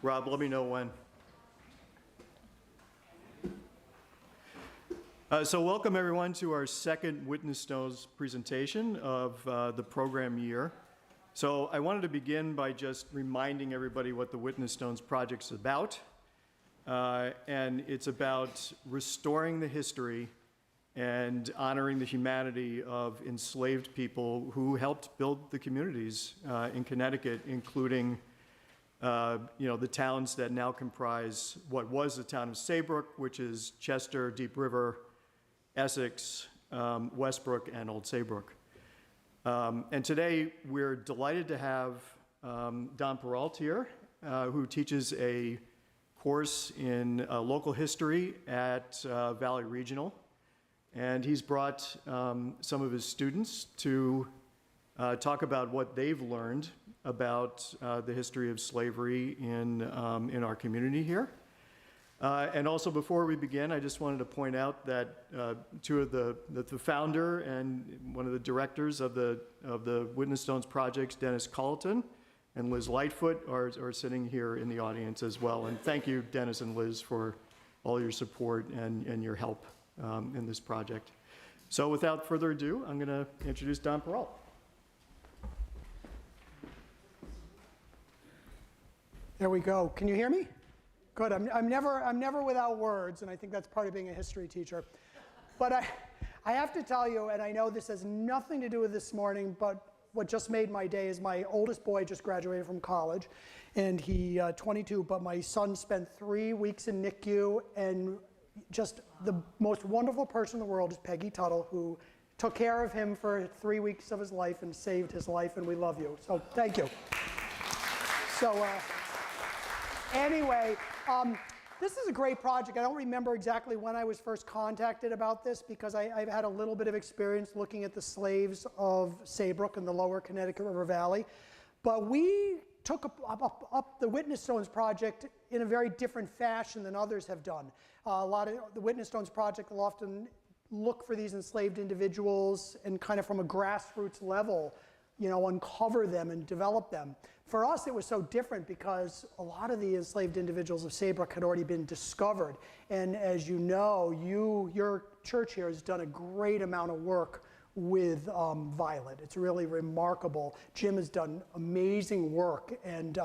Rob, let me know when. So welcome everyone to our second Witness Stones presentation of the program year. So I wanted to begin by just reminding everybody what the Witness Stones Project is about. And it's about restoring the history and honoring the humanity of enslaved people who helped build the communities in Connecticut, including the towns that now comprise what was the town of Saybrook, which is Chester, Deep River, Essex, Westbrook, and Old Saybrook. And today we're delighted to have Don Peralt here, who teaches a course in local history at Valley Regional. And he's brought some of his students to talk about what they've learned about the history of slavery in our community here. And also, before we begin, I just wanted to point out that two of the founder and one of the directors of the Witness Stones projects, Dennis Colleton and Liz Lightfoot, are sitting here in the audience as well. And thank you, Dennis and Liz, for all your support and your help in this project. So without further ado, I'm going to introduce Don Peralt. There we go. Can you hear me? Good. I'm never without words, and I think that's part of being a history teacher. But I have to tell you, and I know this has nothing to do with this morning, but what just made my day is my oldest boy just graduated from college, and he 22. But my son spent 3 weeks in NICU, and just the most wonderful person in the world is Peggy Tuttle, who took care of him for 3 weeks of his life and saved his life, and we love you. So thank you. So anyway, this is a great project. I don't remember exactly when I was first contacted about this because I've had a little bit of experience looking at the slaves of Saybrook and the lower Connecticut River Valley. But we took up the Witness Stones project in a very different fashion than others have done. A lot of the Witness Stones project will often look for these enslaved individuals and kind of from a grassroots level, uncover them and develop them. For us, it was so different because a lot of the enslaved individuals of Saybrook had already been discovered. And as you know, your church here has done a great amount of work with Violet. It's really remarkable. Jim has done amazing work. And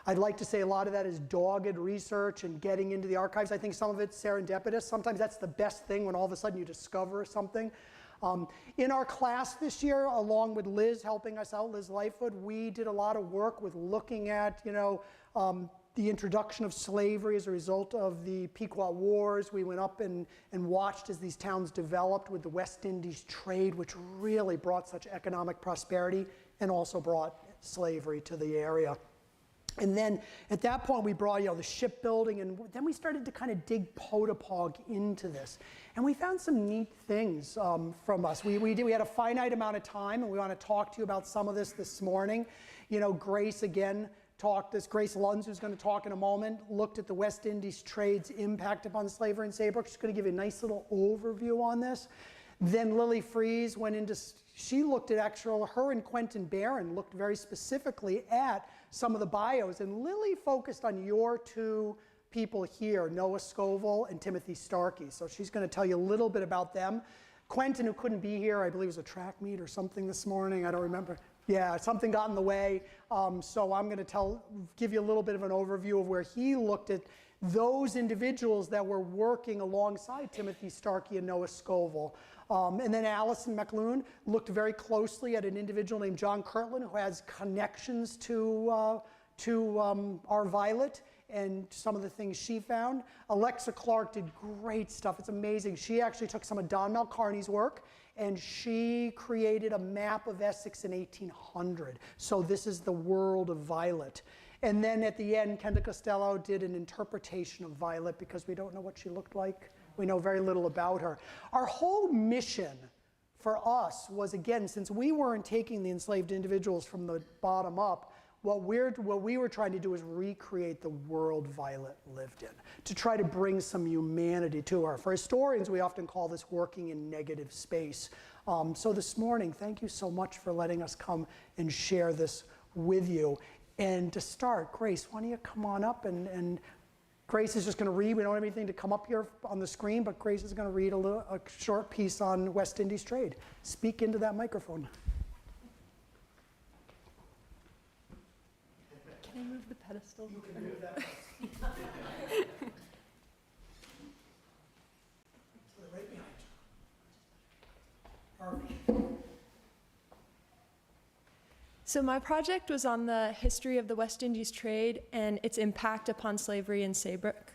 I'd like to say a lot of that is dogged research and getting into the archives. I think some of it's serendipitous. Sometimes that's the best thing when all of a sudden you discover something. In our class this year, along with Liz helping us out, Liz Lightfoot, we did a lot of work with looking at, the introduction of slavery as a result of the Pequot Wars. We went up and watched as these towns developed with the West Indies trade, which really brought such economic prosperity and also brought slavery to the area. And then at that point we brought the shipbuilding, and then we started to kind of dig Potapog into this. And we found some neat things from us. We had a finite amount of time, and we want to talk to you about some of this morning. Grace again Grace Lunds, who's going to talk in a moment, looked at the West Indies trade's impact upon slavery in Saybrook. She's going to give you a nice little overview on this. Then Lily Fries went into, she looked at her and Quentin Barron looked very specifically at some of the bios, and Lily focused on your two people here, Noah Scoville and Timothy Starkey. So she's going to tell you a little bit about them. Quentin, who couldn't be here, I believe it was a track meet or something this morning, I don't remember. Yeah, something got in the way. So I'm going to give you a little bit of an overview of where he looked at those individuals that were working alongside Timothy Starkey and Noah Scoville. And then Allison McLoone looked very closely at an individual named John Kirtland, who has connections to our Violet and some of the things she found. Alexa Clark did great stuff. It's amazing. She actually took some of Don Malcarney's work and she created a map of Essex in 1800. So this is the world of Violet. And then at the end, Kenda Costello did an interpretation of Violet because we don't know what she looked like. We know very little about her. Our whole mission for us was, again, since we weren't taking the enslaved individuals from the bottom up, what we were trying to do is recreate the world Violet lived in, to try to bring some humanity to her. For historians, we often call this working in negative space. So this morning, thank you so much for letting us come and share this with you. And to start, Grace, why don't you come on up, and Grace is just going to read. We don't have anything to come up here on the screen, but Grace is going to read a short piece on West Indies trade. Speak into that microphone. Can I move the pedestal? You can move that. Right behind you. Perfect. So my project was on the history of the West Indies trade and its impact upon slavery in Saybrook.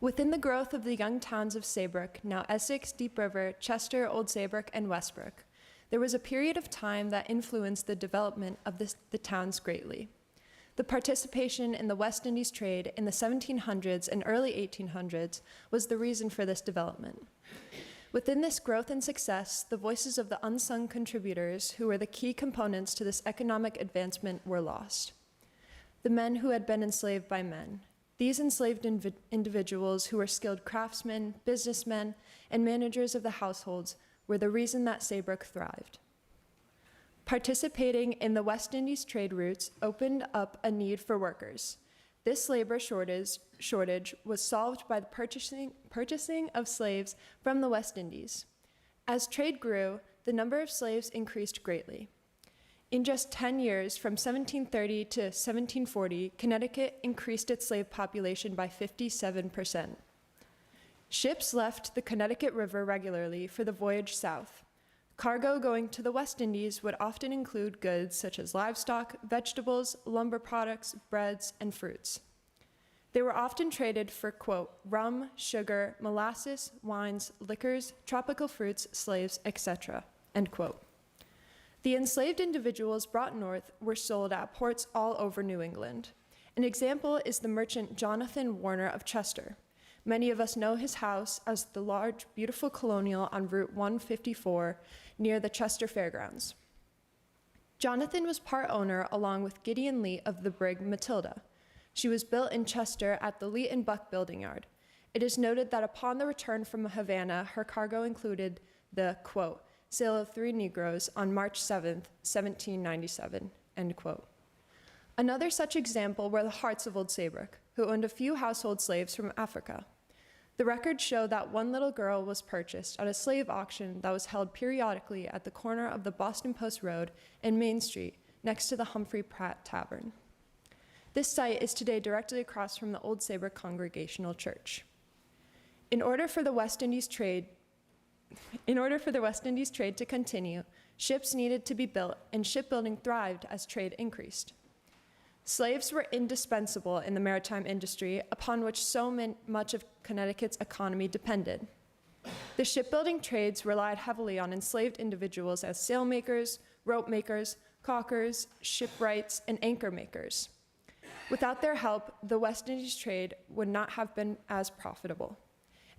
Within the growth of the young towns of Saybrook, now Essex, Deep River, Chester, Old Saybrook, and Westbrook, there was a period of time that influenced the development of the towns greatly. The participation in the West Indies trade in the 1700s and early 1800s was the reason for this development. Within this growth and success, the voices of the unsung contributors who were the key components to this economic advancement were lost. The men who had been enslaved by men. These enslaved individuals who were skilled craftsmen, businessmen, and managers of the households were the reason that Saybrook thrived. Participating in the West Indies trade routes opened up a need for workers. This labor shortage was solved by the purchasing of slaves from the West Indies. As trade grew, the number of slaves increased greatly. In just 10 years, from 1730 to 1740, Connecticut increased its slave population by 57%. Ships left the Connecticut River regularly for the voyage south. Cargo going to the West Indies would often include goods such as livestock, vegetables, lumber products, breads, and fruits. They were often traded for, quote, rum, sugar, molasses, wines, liquors, tropical fruits, slaves, etc., end quote. The enslaved individuals brought north were sold at ports all over New England. An example is the merchant Jonathan Warner of Chester. Many of us know his house as the large, beautiful colonial on Route 154 near the Chester Fairgrounds. Jonathan was part owner along with Gideon Lee of the brig Matilda. She was built in Chester at the Lee and Buck building yard. It is noted that upon the return from Havana, her cargo included the, quote, sale of 3 Negroes on March 7th, 1797, end quote. Another such example were the Harts of Old Saybrook, who owned a few household slaves from Africa. The records show that one little girl was purchased at a slave auction that was held periodically at the corner of the Boston Post Road and Main Street, next to the Humphrey Pratt Tavern. This site is today directly across from the Old Saybrook Congregational Church. In order for the West Indies trade to continue, ships needed to be built, and shipbuilding thrived as trade increased. Slaves were indispensable in the maritime industry, upon which so much of Connecticut's economy depended. The shipbuilding trades relied heavily on enslaved individuals as sailmakers, rope makers, caulkers, shipwrights, and anchor makers. Without their help, the West Indies trade would not have been as profitable.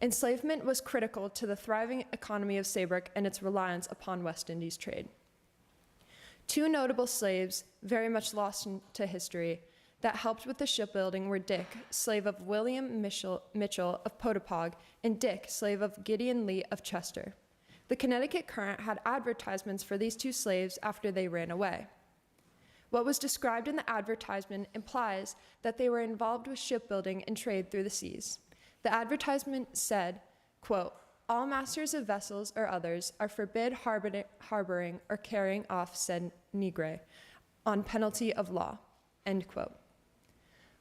Enslavement was critical to the thriving economy of Saybrook and its reliance upon West Indies trade. Two notable slaves, very much lost to history, that helped with the shipbuilding were Dick, slave of William Mitchell of Potapog, and Dick, slave of Gideon Lee of Chester. The Connecticut Current had advertisements for these two slaves after they ran away. What was described in the advertisement implies that they were involved with shipbuilding and trade through the seas. The advertisement said, quote, all masters of vessels or others are forbid harboring or carrying off said negre on penalty of law, end quote.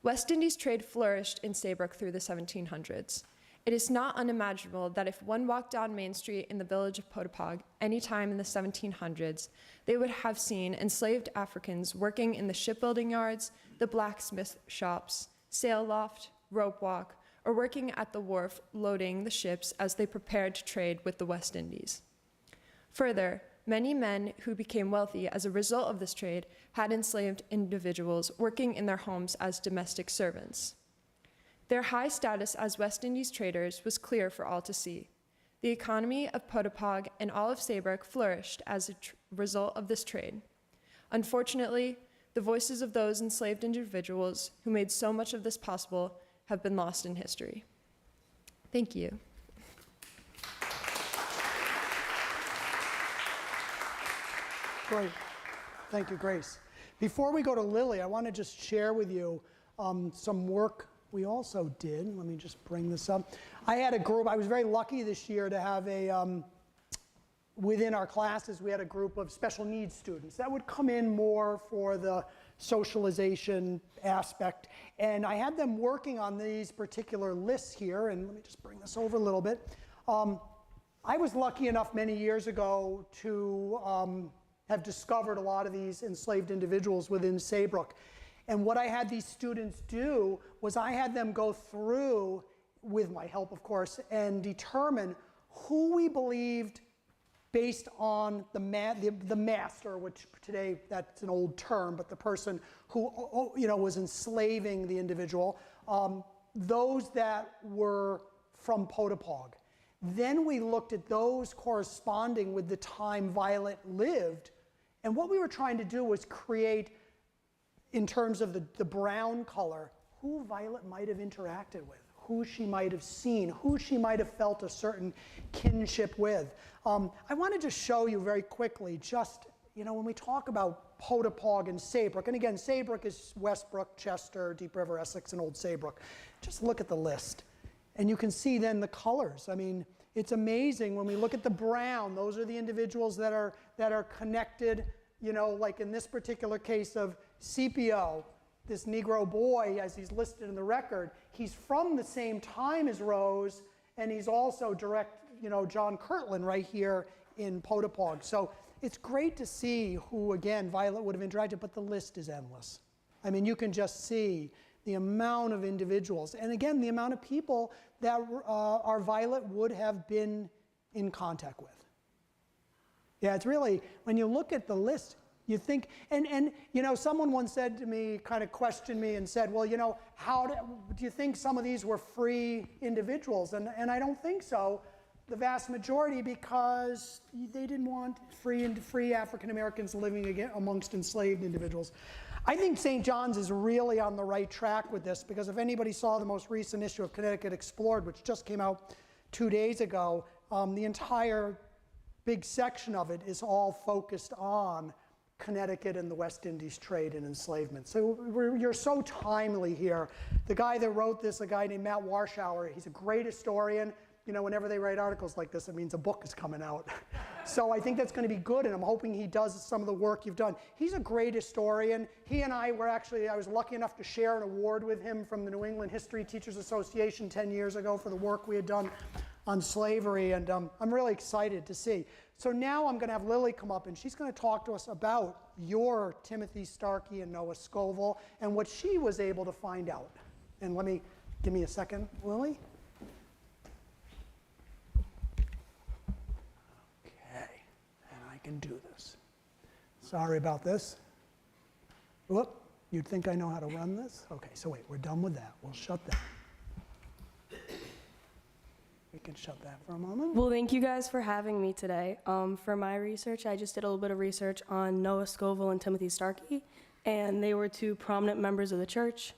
West Indies trade flourished in Saybrook through the 1700s. It is not unimaginable that if one walked down Main Street in the village of Potapog any time in the 1700s, they would have seen enslaved Africans working in the shipbuilding yards, the blacksmith shops, sail loft, rope walk, or working at the wharf loading the ships as they prepared to trade with the West Indies. Further, many men who became wealthy as a result of this trade had enslaved individuals working in their homes as domestic servants. Their high status as West Indies traders was clear for all to see. The economy of Potapog and all of Saybrook flourished as a result of this trade. Unfortunately, the voices of those enslaved individuals who made so much of this possible have been lost in history. Thank you. Great. Thank you, Grace. Before we go to Lily, I want to just share with you some work we also did. Let me just bring this up. I had a group, I was very lucky this year to have within our classes, we had a group of special needs students that would come in more for the socialization aspect. And I had them working on these particular lists here, and let me just bring this over a little bit. I was lucky enough many years ago to have discovered a lot of these enslaved individuals within Saybrook. And what I had these students do was I had them go through, with my help of course, and determine who we believed based on the master, which today that's an old term, but the person who was enslaving the individual, those that were from Potapog. Then we looked at those corresponding with the time Violet lived, and what we were trying to do was create, in terms of the brown color, who Violet might have interacted with, who she might have seen, who she might have felt a certain kinship with. I wanted to show you very quickly, just, when we talk about Potapog and Saybrook, and again, Saybrook is Westbrook, Chester, Deep River, Essex, and Old Saybrook. Just look at the list. And you can see then the colors. I mean, it's amazing when we look at the brown, those are the individuals that are connected, like in this particular case of CPO, this Negro boy, as he's listed in the record, he's from the same time as Rose, and he's also direct, John Kirtland right here in Potapog. So it's great to see who, again, Violet would have interacted, but the list is endless. I mean, you can just see the amount of individuals, and again, the amount of people that our Violet would have been in contact with. Yeah, it's really, when you look at the list, you think, and someone once said to me, kind of questioned me and said, well, how do you think some of these were free individuals? And I don't think so, the vast majority, because they didn't want free African Americans living amongst enslaved individuals. I think St. John's is really on the right track with this, because if anybody saw the most recent issue of Connecticut Explored, which just came out 2 days ago, the entire big section of it is all focused on Connecticut and the West Indies trade and enslavement. So you're so timely here. The guy that wrote this, a guy named Matt Warschauer, he's a great historian. Whenever they write articles like this, it means a book is coming out. So I think that's going to be good, and I'm hoping he does some of the work you've done. He's a great historian. He and I were actually, I was lucky enough to share an award with him from the New England History Teachers Association 10 years ago for the work we had done on slavery, and I'm really excited to see. So now I'm going to have Lily come up, and she's going to talk to us about your Timothy Starkey and Noah Scoville and what she was able to find out. And give me a second, Lily. Can do this. Sorry about this. Whoop, you'd think I know how to run this? Okay, so wait, we're done with that. We'll shut that. We can shut that for a moment. Well, thank you guys for having me today. For my research, I just did a little bit of research on Noah Scoville and Timothy Starkey, and they were two prominent members of the church.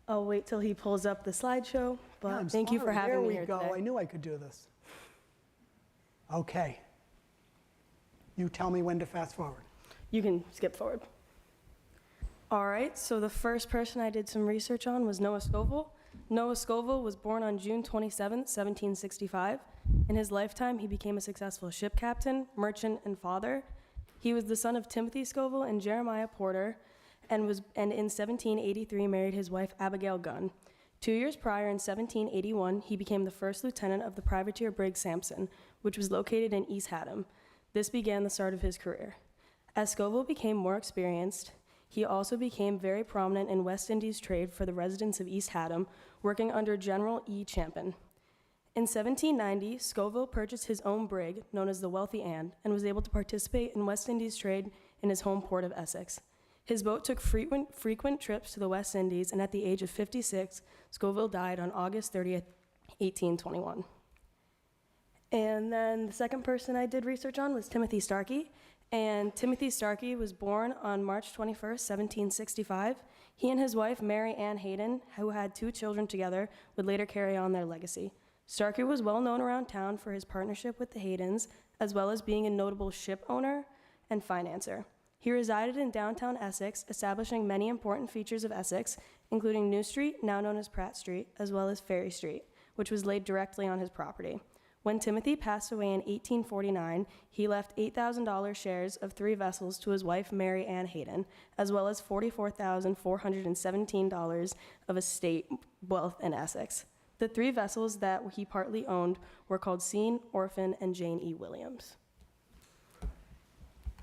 I'll wait till he pulls up the slideshow, but thank you for having me here today. There we go. I knew I could do this. Okay. You tell me when to fast forward. You can skip forward. All right, so the first person I did some research on was Noah Scoville. Noah Scoville was born on June 27, 1765. In his lifetime, he became a successful ship captain, merchant, and father. He was the son of Timothy Scoville and Jeremiah Porter, and in 1783 married his wife Abigail Gunn. 2 years prior, in 1781, he became the first lieutenant of the privateer brig Sampson, which was located in East Haddam. This began the start of his career. As Scoville became more experienced, he also became very prominent in West Indies trade for the residents of East Haddam, working under General E. Champion. In 1790, Scoville purchased his own brig, known as the Wealthy Anne, and was able to participate in West Indies trade in his home port of Essex. His boat took frequent trips to the West Indies, and at the age of 56, Scoville died on August 30th, 1821. And then the second person I did research on was Timothy Starkey. And Timothy Starkey was born on March 21st, 1765. He and his wife, Mary Ann Hayden, who had 2 children together, would later carry on their legacy. Starkey was well known around town for his partnership with the Haydens, as well as being a notable ship owner and financer. He resided in downtown Essex, establishing many important features of Essex, including New Street, now known as Pratt Street, as well as Ferry Street, which was laid directly on his property. When Timothy passed away in 1849, he left $8,000 shares of 3 vessels to his wife, Mary Ann Hayden, as well as $44,417 of estate wealth in Essex. The 3 vessels that he partly owned were called Scene, Orphan, and Jane E. Williams.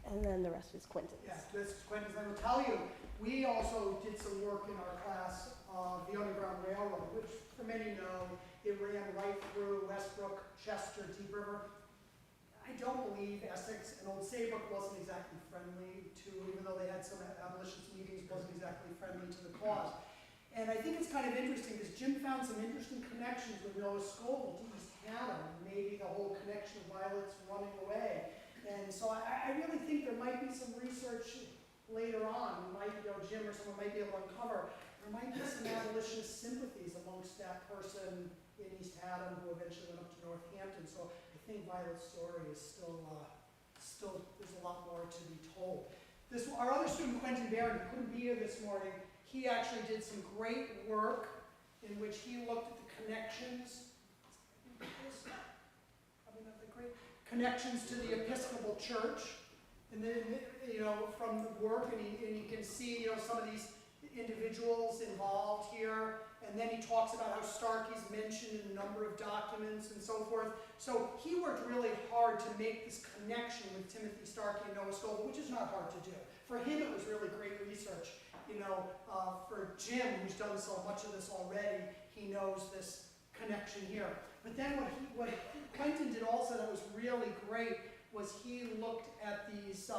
And then the rest is Quentin's. Yeah, this is Quentin's. I will tell you, we also did some work in our class of the Underground Railroad, which for many know, it ran right through Westbrook, Chester, Deep River. I don't believe Essex and Old Saybrook wasn't exactly friendly to, even though they had some abolitionist meetings, wasn't exactly friendly to the cause. And I think it's kind of interesting because Jim found some interesting connections with Noah Scoville to East Haddam, maybe the whole connection of violets running away. And so I really think there might be some research later on, Jim or someone might be able to uncover, there might be some abolitionist sympathies amongst that person in East Haddam who eventually went up to Northampton. So I think Violet's story is still there's a lot more to be told. Our other student, Quentin Barron, who couldn't be here this morning, he actually did some great work in which he looked at the connections. Probably not that great. Connections to the Episcopal Church, and then from the work, and you can see some of these individuals involved here, and then he talks about how Starkey's mentioned in a number of documents and so forth. So he worked really hard to make this connection with Timothy Starkey and Noah Scoville, which is not hard to do. For him, it was really great research. For Jim, who's done so much of this already, he knows this connection here. But then what Quentin did also that was really great was he looked at these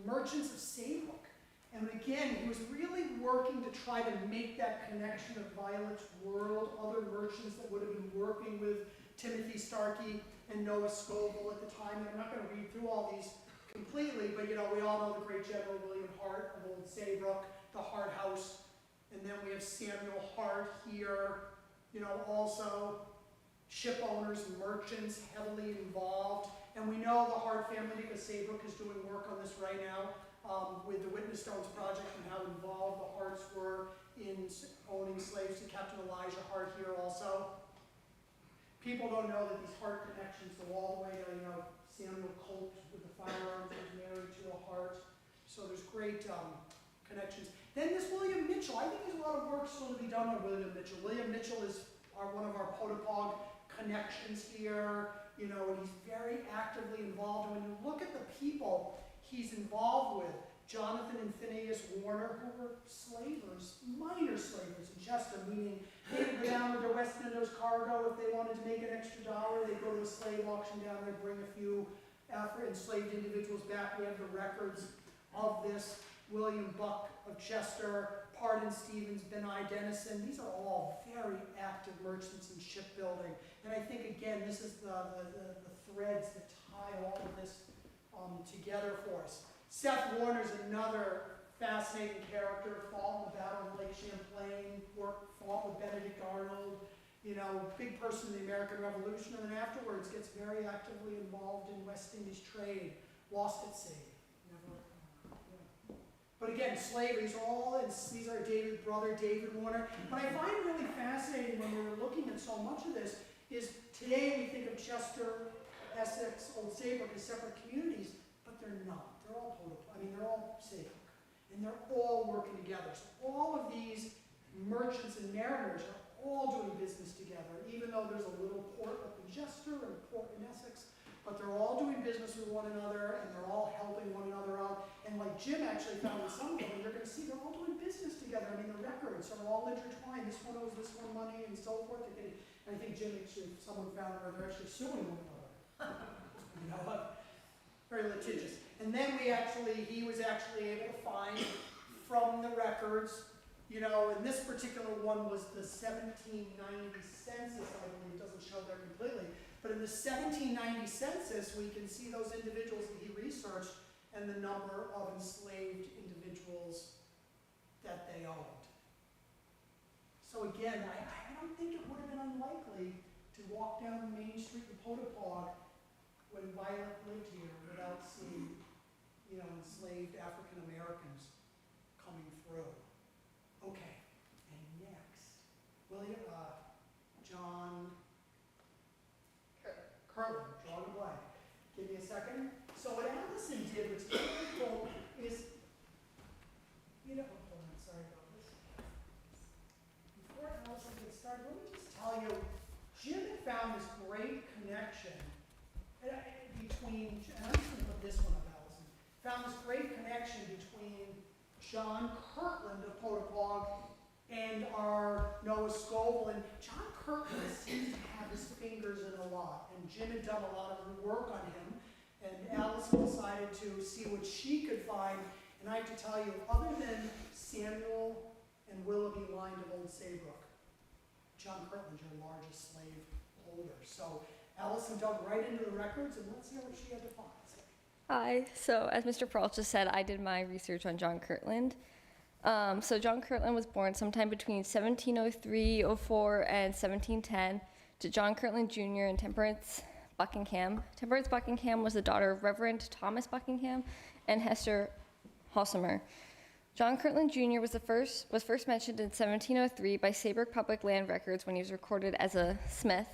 merchants of Saybrook. And again, he was really working to try to make that connection of Violet's world, other merchants that would have been working with Timothy Starkey and Noah Scoville at the time. And I'm not going to read through all these completely, but we all know the great General William Hart of Old Saybrook, the Hart House. And then we have Samuel Hart here, also ship owners, merchants heavily involved. And we know the Hart family of Saybrook is doing work on this right now with the Witness Stones Project and how involved the Harts were in owning slaves, to Captain Elijah Hart here also. People don't know that these Hart connections go all the way to, Samuel Colt with the firearms was married to a Hart. So there's great connections. Then this William Mitchell, I think there's a lot of work still to be done on William Mitchell. William Mitchell is one of our Potapog connections here, and he's very actively involved. And when you look at the people he's involved with, Jonathan and Phineas Warner, who were slavers, minor slavers in Chester, meaning they would go down with their West Indies cargo. If they wanted to make an extra dollar, they'd go to a slave auction down there, bring a few enslaved individuals back. We have the records of this. William Buck of Chester, Pardon Stevens, Benai Dennison. These are all very active merchants in shipbuilding. And I think, again, this is the threads that tie all of this together for us. Seth Warner's another fascinating character, fought in the Battle of Lake Champlain, fought with Benedict Arnold, big person in the American Revolution, and then afterwards gets very actively involved in West Indies trade, lost at sea. But again, slavery is all, and these are David's brother, David Warner. What I find really fascinating when we're looking at so much of this is today we think of Chester, Essex, Old Saybrook as separate communities, but they're not. They're all they're all Saybrook, and they're all working together. So all of these merchants and mariners are all doing business together, even though there's a little port up in Chester and a port in Essex, but they're all doing business with one another, and they're all helping one another out. And like Jim actually found in some of them, you're going to see they're all doing business together. I mean, the records are all intertwined. This one owes this one money, and so forth. And I think Jim actually, someone found where they're actually suing one another. Very litigious. And then he was actually able to find from the records, and this particular one was the 1790 census, I believe. It doesn't show there completely. But in the 1790 census, we can see those individuals that he researched and the number of enslaved individuals that they owned. So again, I don't think it would have been unlikely to walk down Main Street in Potapog when Violet lived here without seeing, enslaved Kirtland, draw the blank. Give me a second. So what Allison did, what's really cool, is, hold on, sorry about this. Before Allison gets started, let me just tell you, Jim had found this great connection between, and I'm just going to put this one up, Allison, found this great connection between John Kirtland of Potapog and our Noah Scoville. And John Kirtland seems to have his fingers in a lot, and Jim had done a lot of work on him, and Allison decided to see what she could find. And I have to tell you, other than Samuel and Willoughby Lynd of Old Saybrook, John Kirtland's your largest slave holder. So Allison dug right into the records, and let's hear what she had to find. Hi. So as Mr. Peralta just said, I did my research on John Kirtland. So John Kirtland was born sometime between 1703, 04, and 1710 to John Kirtland Jr. and Temperance Buckingham. Temperance Buckingham was the daughter of Reverend Thomas Buckingham and Hester Hosmer. John Kirtland Jr. was first mentioned in 1703 by Saybrook Public Land Records when he was recorded as a smith.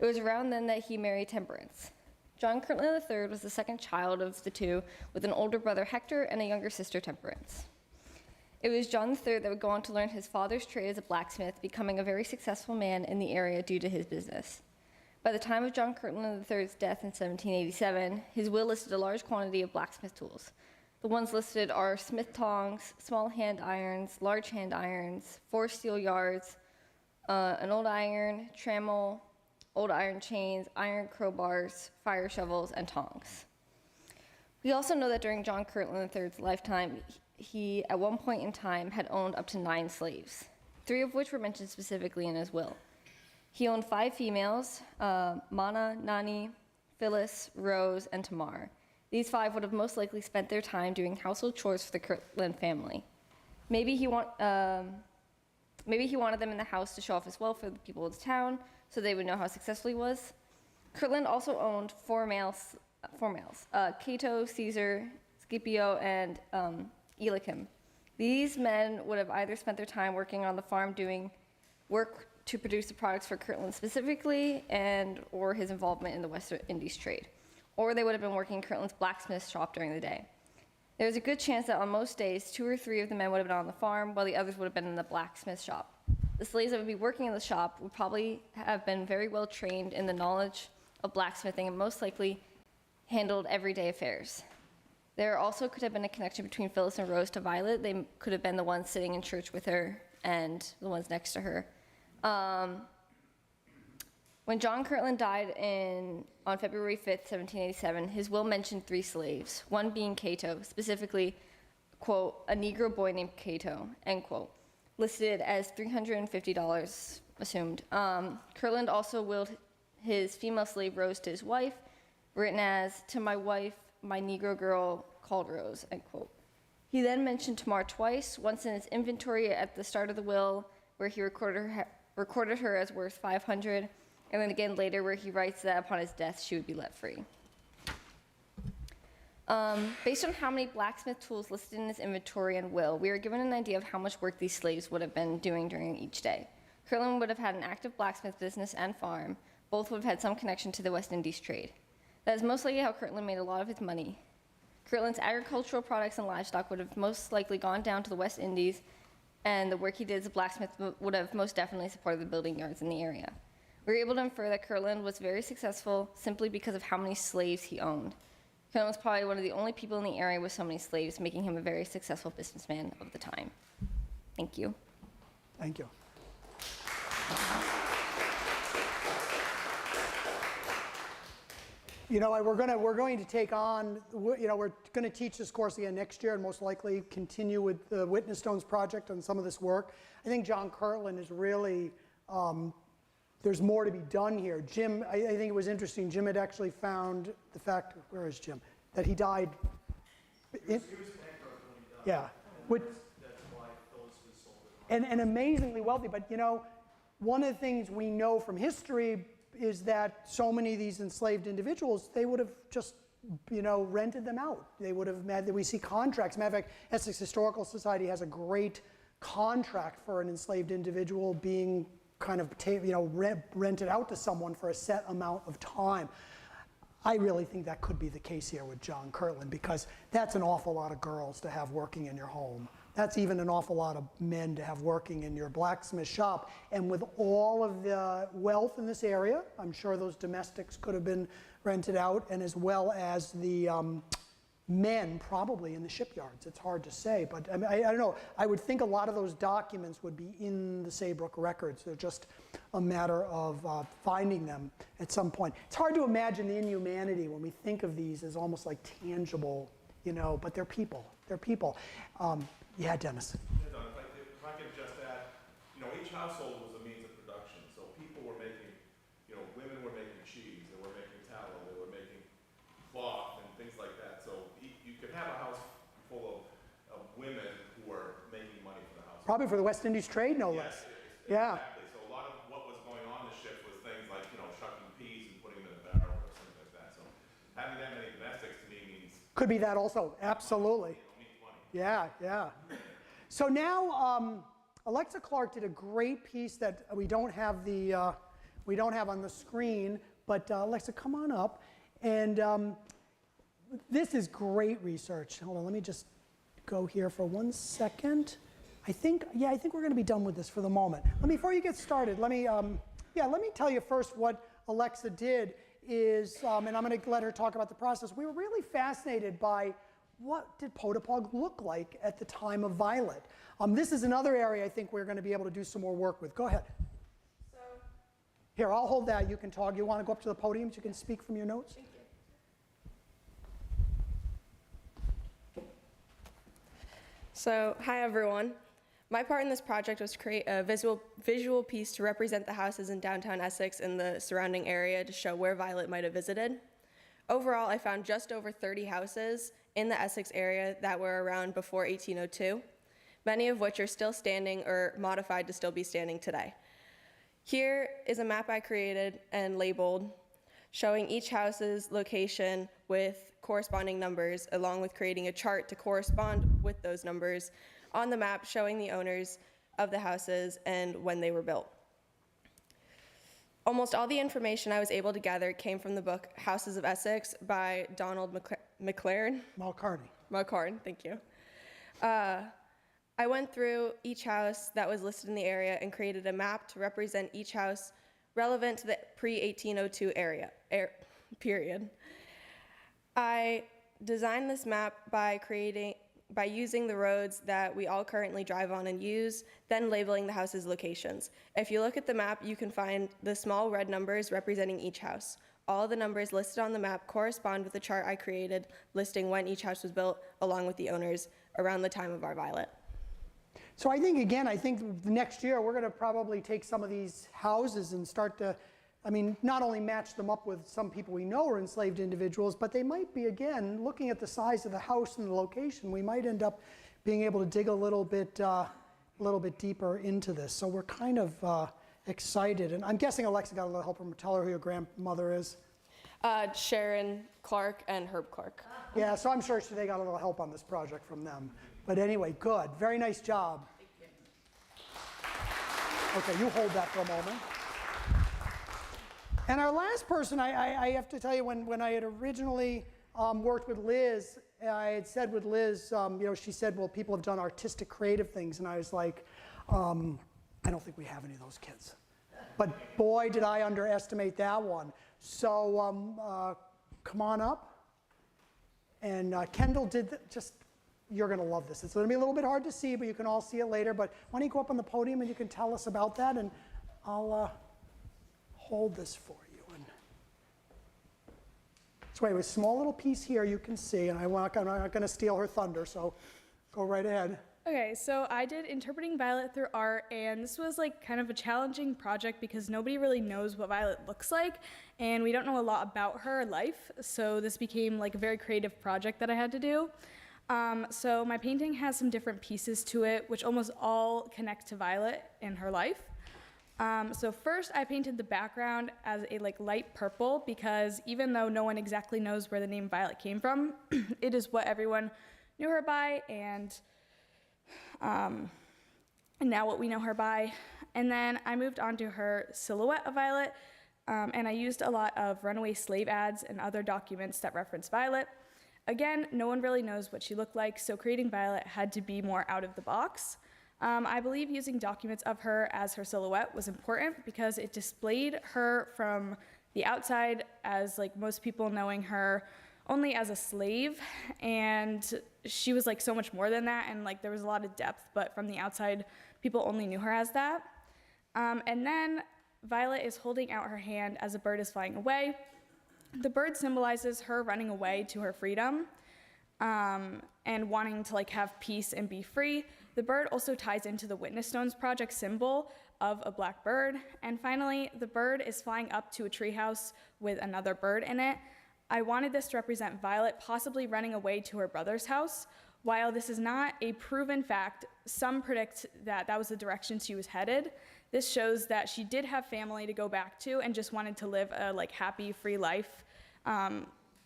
It was around then that he married Temperance. John Kirtland III was the second child of the two, with an older brother Hector and a younger sister Temperance. It was John III that would go on to learn his father's trade as a blacksmith, becoming a very successful man in the area due to his business. By the time of John Kirtland III's death in 1787, his will listed a large quantity of blacksmith tools. The ones listed are smith tongs, small hand irons, large hand irons, 4 steel yards, an old iron, trammel, old iron chains, iron crowbars, fire shovels, and tongs. We also know that during John Kirtland III's lifetime, he, at one point in time, had owned up to 9 slaves, 3 of which were mentioned specifically in his will. He owned 5 females, Mana, Nani, Phyllis, Rose, and Tamar. These 5 would have most likely spent their time doing household chores for the Kirtland family. Maybe he wanted them in the house to show off his wealth for the people of the town, so they would know how successful he was. Kirtland also owned 4 males, Cato, Caesar, Scipio, and Eliakim. These men would have either spent their time working on the farm doing work to produce the products for Kirtland specifically or his involvement in the West Indies trade, or they would have been working in Kirtland's blacksmith shop during the day. There's a good chance that on most days, 2 or 3 of the men would have been on the farm, while the others would have been in the blacksmith shop. The slaves that would be working in the shop would probably have been very well trained in the knowledge of blacksmithing and most likely handled everyday affairs. There also could have been a connection between Phyllis and Rose to Violet. They could have been the ones sitting in church with her and the ones next to her. When John Kirtland died on February 5th, 1787, his will mentioned 3 slaves, one being Cato, specifically, quote, a Negro boy named Cato, end quote, listed as $350 assumed. Kirtland also willed his female slave Rose to his wife, written as, to my wife, my Negro girl called Rose, end quote. He then mentioned Tamar twice, once in his inventory at the start of the will, where he recorded her as worth $500, and then again later where he writes that upon his death she would be let free. Based on how many blacksmith tools listed in his inventory and will, we are given an idea of how much work these slaves would have been doing during each day. Kirtland would have had an active blacksmith business and farm. Both would have had some connection to the West Indies trade. That is most likely how Kirtland made a lot of his money. Kirtland's agricultural products and livestock would have most likely gone down to the West Indies, and the work he did as a blacksmith would have most definitely supported the building yards in the area. We were able to infer that Kirtland was very successful simply because of how many slaves he owned. Kirtland was probably one of the only people in the area with so many slaves, making him a very successful businessman of the time. Thank you. Thank you. You know, we're going to take on, we're going to teach this course again next year and most likely continue with the Witness Stones project on some of this work. I think John Kirtland is really, there's more to be done here. Jim, I think it was interesting, Jim had actually found the fact, where is Jim? That he died. He was bankrupt when he died. Yeah. That's why Phyllis was sold. And amazingly wealthy, but one of the things we know from history is that so many of these enslaved individuals, they would have just, rented them out. They would have we see contracts. Matter of fact, Essex Historical Society has a great contract for an enslaved individual being kind of, rented out to someone for a set amount of time. I really think that could be the case here with John Kirtland, because that's an awful lot of girls to have working in your home. That's even an awful lot of men to have working in your blacksmith shop. And with all of the wealth in this area, I'm sure those domestics could have been rented out, and as well as the men probably in the shipyards. It's hard to say, but I mean, I don't know. I would think a lot of those documents would be in the Saybrook records. They're just a matter of finding them at some point. It's hard to imagine the inhumanity when we think of these as almost like tangible, you know, but they're people. They're people. Yeah, Dennis. Yeah, Don, if I could just add, you know, each household was a means of production. So people were making, you know, women were making cheese, they were making tallow, they were making cloth and things like that. So you could have a house full of women who were making money for the house. Probably for the West Indies trade, no less. Yeah. Exactly. So a lot of what was going on the ship was things like, you know, shucking peas and putting them in a barrel or something like that. So having that many domestics to me means, Could be that also. Absolutely. means money. Yeah, yeah. So now, Alexa Clark did a great piece that we don't have on the screen. But Alexa, come on up. And this is great research. Hold on, let me just go here for 1 second. I think we're going to be done with this for the moment. Before you get started, let me tell you first what Alexa did is, and I'm going to let her talk about the process. We were really fascinated by what did Potapog look like at the time of Violet. This is another area I think we're going to be able to do some more work with. Go ahead. Here, I'll hold that. You can talk. You want to go up to the podium so you can speak from your notes? Thank you. So, hi everyone. My part in this project was to create a visual piece to represent the houses in downtown Essex and the surrounding area to show where Violet might have visited. Overall, I found just over 30 houses in the Essex area that were around before 1802, many of which are still standing or modified to still be standing today. Here is a map I created and labeled, showing each house's location with corresponding numbers, along with creating a chart to correspond with those numbers on the map, showing the owners of the houses and when they were built. Almost all the information I was able to gather came from the book Houses of Essex by Donald McLaren. Mulcarney. Thank you. I went through each house that was listed in the area and created a map to represent each house relevant to the pre-1802 period. I designed this map by using the roads that we all currently drive on and use, then labeling the house's locations. If you look at the map, you can find the small red numbers representing each house. All the numbers listed on the map correspond with the chart I created, listing when each house was built, along with the owners around the time of our Violet. So I think next year we're going to probably take some of these houses and start to, not only match them up with some people we know are enslaved individuals, but they might be, again, looking at the size of the house and the location, we might end up being able to dig a little bit deeper into this. So we're kind of excited. And I'm guessing Alexa got a little help from her. Tell her who your grandmother is. Sharon Clark and Herb Clark. Yeah, so I'm sure they got a little help on this project from them. But anyway, good. Very nice job. Okay, you hold that for a moment. And our last person, I have to tell you, when I had originally worked with Liz, I had said with Liz, she said, well, people have done artistic, creative things. And I was like, I don't think we have any of those kids. But boy, did I underestimate that one. So come on up. And Kendall did you're going to love this. It's going to be a little bit hard to see, but you can all see it later. But why don't you go up on the podium and you can tell us about that, and I'll hold this for you. And so anyway, a small little piece here you can see, and I'm not going to steal her thunder, so go right ahead. Okay, so I did Interpreting Violet Through Art, and this was kind of a challenging project because nobody really knows what Violet looks like, and we don't know a lot about her life, so this became a very creative project that I had to do. So my painting has some different pieces to it, which almost all connect to Violet and her life. So first I painted the background as a light purple because even though no one exactly knows where the name Violet came from, it is what everyone knew her by, and now what we know her by. And then I moved on to her silhouette of Violet, And I used a lot of runaway slave ads and other documents that reference Violet. Again, no one really knows what she looked like, so creating Violet had to be more out of the box. I believe using documents of her as her silhouette was important because it displayed her from the outside as like most people knowing her only as a slave, and she was like so much more than that, and like there was a lot of depth, but from the outside people only knew her as that. And then Violet is holding out her hand as a bird is flying away. The bird symbolizes her running away to her freedom and wanting to like have peace and be free. The bird also ties into the Witness Stones Project symbol of a black bird. And finally, the bird is flying up to a treehouse with another bird in it. I wanted this to represent Violet possibly running away to her brother's house. While this is not a proven fact, some predict that that was the direction she was headed. This shows that she did have family to go back to and just wanted to live a like happy, free life,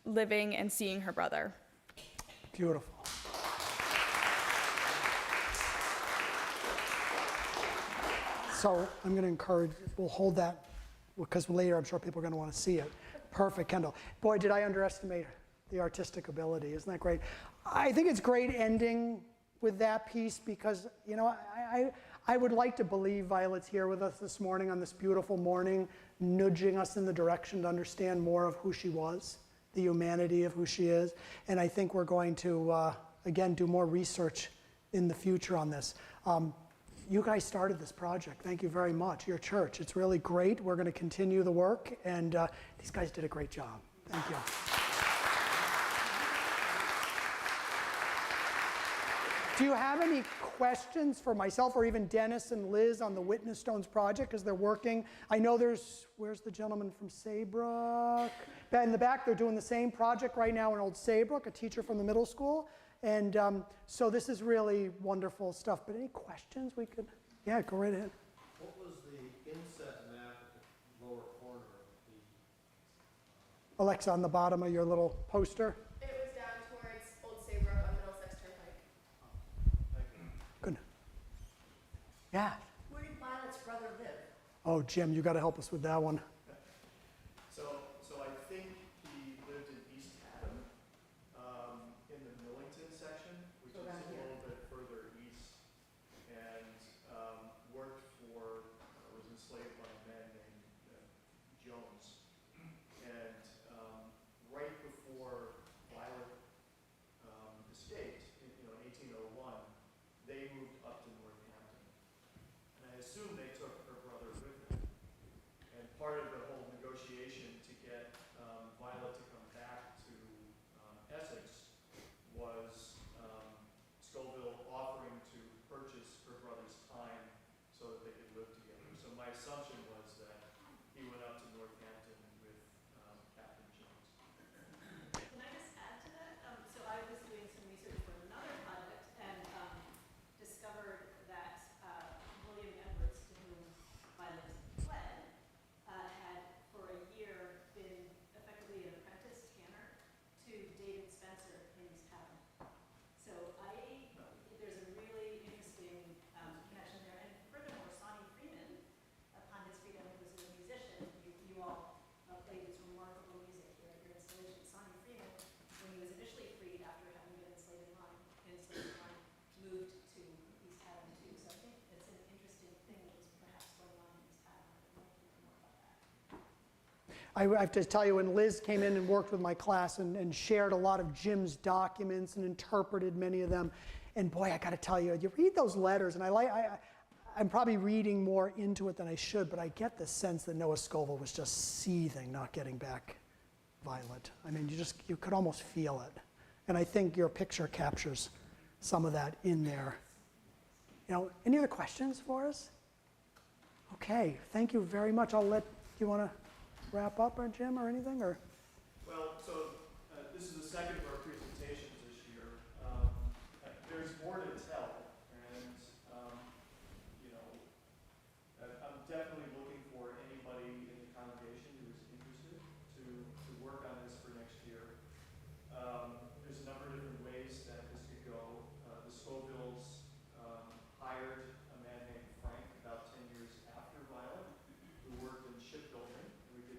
living and seeing her brother. Beautiful. So I'm going to encourage, we'll hold that because later I'm sure people are going to want to see it. Perfect, Kendall. Boy, did I underestimate the artistic ability. Isn't that great? I think it's great ending with that piece because, you know, I would like to believe Violet's here with us this morning on this beautiful morning, nudging us in the direction to understand more of who she was, the humanity of who she is. And I think we're going to, again, do more research in the future on this. You guys started this project. Thank you very much. Your church. It's really great. We're going to continue the work, and these guys did a great job. Thank you. Do you have any questions for myself or even Dennis and Liz on the Witness Stones project as they're working? I know where's the gentleman from Saybrook? In the back, they're doing the same project right now in Old Saybrook, a teacher from the middle school. And so this is really wonderful stuff. But any questions we could? Yeah, go right ahead. What was the inset map at the lower corner of the? Alexa, on the bottom of your little poster. It was down towards Old Saybrook on Middlesex Turnpike. Thank you. Good. Yeah. Where did Violet's brother live? Oh, Jim, you got to help us with that one. So I think he lived in East Haddam, in the Millington section, which is a little bit further east, and worked for, was enslaved by a man named Jones. And right before Violet escaped, in 1801, they moved up to Northampton. And I assume they took her brother with them. And part of the whole negotiation to get Violet to come back to Essex was Scoville offering to purchase her brother's time so that they could live together. So my assumption was that he went up to Northampton with Captain Jones. Can I just add to that? So I was doing some research for another project and discovered that William Edwards, to whom Violet fled, had for a year been effectively an apprentice tanner to David Spencer in East Haddam. So there's a really interesting connection there. And furthermore, Sonny Freeman, upon his freedom, who was a musician, you all played this remarkable music here at your installation. Sonny Freeman, when he was initially freed after having been enslaved moved to East Haddam too. So I think it's an interesting thing that was perhaps going on in East Haddam. I'd like to hear more about that. I have to tell you, when Liz came in and worked with my class and shared a lot of Jim's documents and interpreted many of them, and boy, I got to tell you, you read those letters, and I'm probably reading more into it than I should, but I get the sense that Noah Scoville was just seething, not getting back Violet. I mean, you could almost feel it. And I think your picture captures some of that in there. Any other questions for us? Okay, thank you very much. Do you want to wrap up, or Jim, or anything, or? Well, so this is the second of our presentations this year. There's more to tell, and I'm definitely looking for anybody in the congregation who is interested to work on this for next year. There's a number of different ways that this could go. The Scovilles hired a man named Frank about 10 years after Violet, who worked in shipbuilding, and we could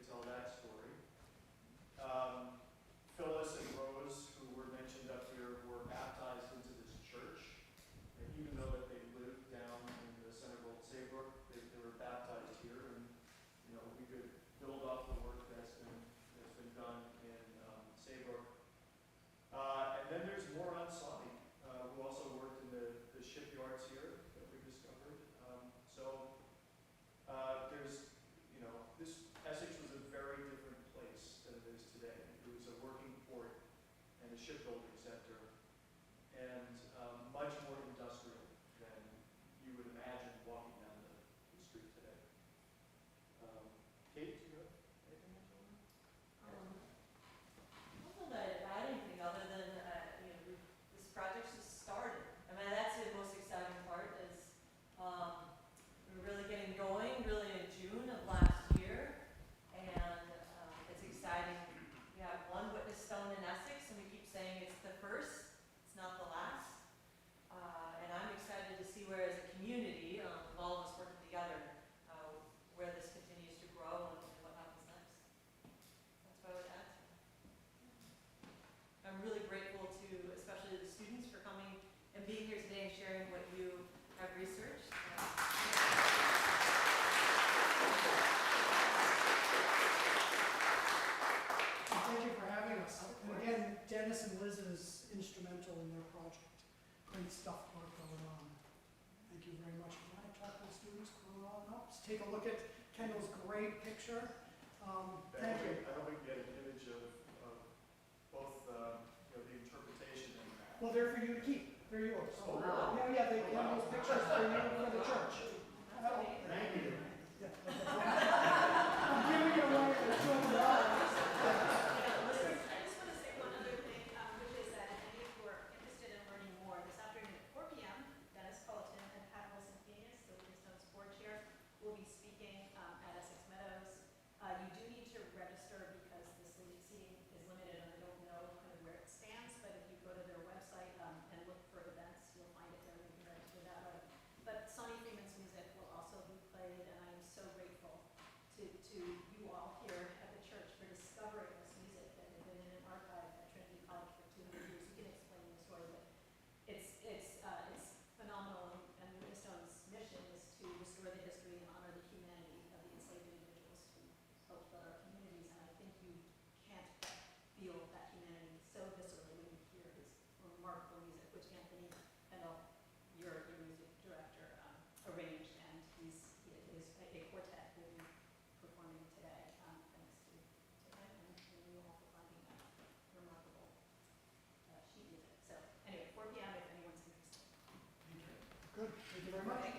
great stuff going on. Thank you very much. Can I talk to the students going on up? Let's take a look at Kendall's great picture. Thank you. I hope we can get an image of both, the interpretation and that. Well, they're for you to keep. They're yours. Oh, really? Yeah, Kendall's pictures for you for the church. Thank you. I'm giving you away for $200. I just want to say one other thing, which is that if any of you are interested in learning more, this afternoon at 4 p.m., Dennis Culleton and Pat Wilson-Phoenix, the Livingstone Sport Chair, will be speaking at Essex Meadows. You do need to register because the seating is limited and I don't know kind of where it stands, but if you go to their website and look for events, you'll find it there and you can register that way. But Sonny Freeman's music will also be played, and I am so grateful to you all here at the church for discovering this music that had been in an archive at Trinity College for 200 years. You can explain the story, but it's phenomenal. And Livingstone's mission is to restore the history and honor the humanity of the enslaved individuals who helped build our communities. And I think you can't feel that humanity so viscerally when you hear his remarkable music, which Anthony Kendall, your music director, arranged, and it is a quartet will be performing today, thanks to him and you all for finding that remarkable sheet music. So anyway, 4 p.m. if anyone's interested. Good. Thank you very much.